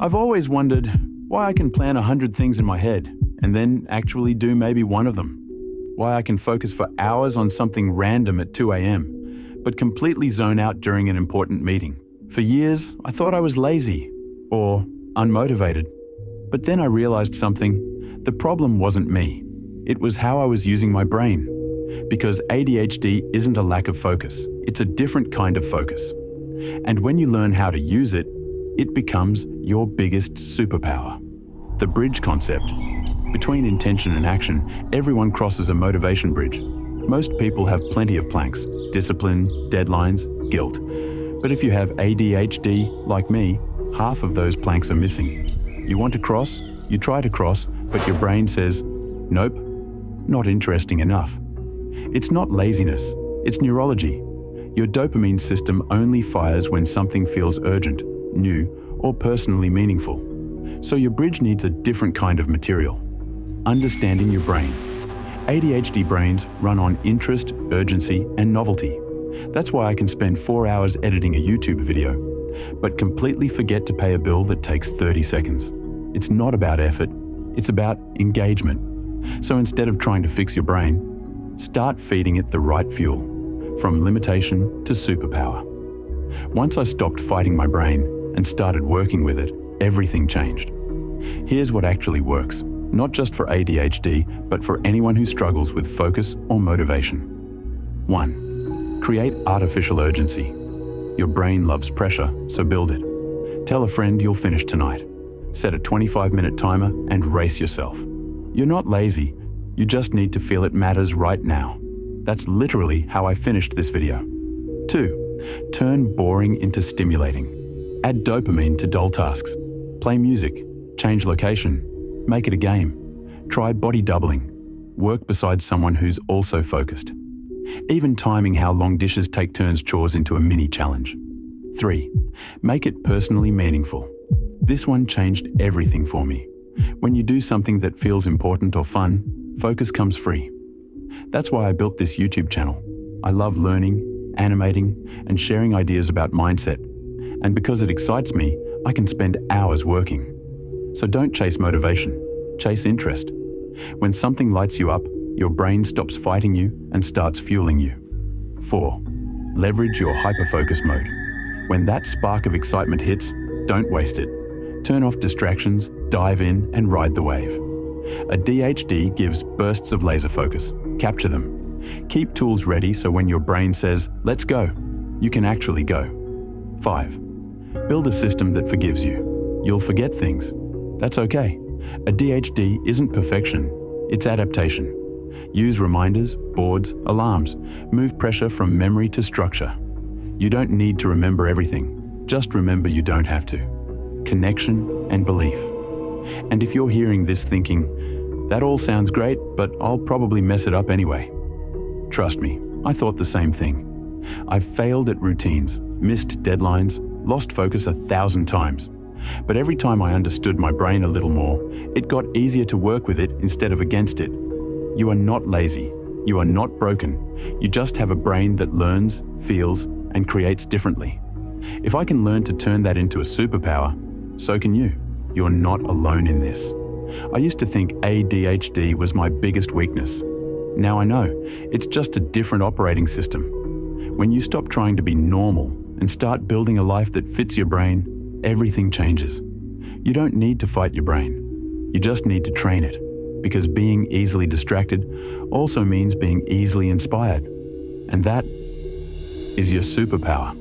I've always wondered why I can plan 100 things in my head and then actually do maybe one of them. Why I can focus for hours on something random at 2 a.m., but completely zone out during an important meeting. For years, I thought I was lazy or unmotivated. But then I realized something. The problem wasn't me. It was how I was using my brain. Because ADHD isn't a lack of focus. It's a different kind of focus. And when you learn how to use it, it becomes your biggest superpower. The bridge concept. Between intention and action, everyone crosses a motivation bridge. Most people have plenty of planks: discipline, deadlines, guilt. But if you have ADHD, like me, half of those planks are missing. You want to cross, you try to cross, but your brain says, nope, not interesting enough. It's not laziness, it's neurology. Your dopamine system only fires when something feels urgent, new, or personally meaningful. So your bridge needs a different kind of material. Understanding your brain. ADHD brains run on interest, urgency, and novelty. That's why I can spend 4 hours editing a YouTube video, but completely forget to pay a bill that takes 30 seconds. It's not about effort, it's about engagement. So instead of trying to fix your brain, start feeding it the right fuel, from limitation to superpower. Once I stopped fighting my brain and started working with it, everything changed. Here's what actually works, not just for ADHD, but for anyone who struggles with focus or motivation. 1. Create artificial urgency. Your brain loves pressure, so build it. Tell a friend you'll finish tonight. Set a 25-minute timer and race yourself. You're not lazy, you just need to feel it matters right now. That's literally how I finished this video. 2. Turn boring into stimulating. Add dopamine to dull tasks. Play music, change location, make it a game. Try body doubling. Work beside someone who's also focused. Even timing how long dishes take turns chores into a mini challenge. 3. Make it personally meaningful. This one changed everything for me. When you do something that feels important or fun, focus comes free. That's why I built this YouTube channel. I love learning, animating, and sharing ideas about mindset. And because it excites me, I can spend hours working. So don't chase motivation, chase interest. When something lights you up, your brain stops fighting you and starts fueling you. 4. Leverage your hyperfocus mode. When that spark of excitement hits, don't waste it. Turn off distractions, dive in, and ride the wave. ADHD gives bursts of laser focus. Capture them. Keep tools ready so when your brain says, let's go, you can actually go. 5. Build a system that forgives you. You'll forget things. That's okay. ADHD isn't perfection, it's adaptation. Use reminders, boards, alarms. Move pressure from memory to structure. You don't need to remember everything. Just remember you don't have to. Connection and belief. And if you're hearing this thinking, that all sounds great, but I'll probably mess it up anyway. Trust me, I thought the same thing. I've failed at routines, missed deadlines, lost focus 1,000 times. But every time I understood my brain a little more, it got easier to work with it instead of against it. You are not lazy. You are not broken. You just have a brain that learns, feels, and creates differently. If I can learn to turn that into a superpower, so can you. You're not alone in this. I used to think ADHD was my biggest weakness. Now I know, it's just a different operating system. When you stop trying to be normal and start building a life that fits your brain, everything changes. You don't need to fight your brain. You just need to train it, because being easily distracted also means being easily inspired. And that is your superpower.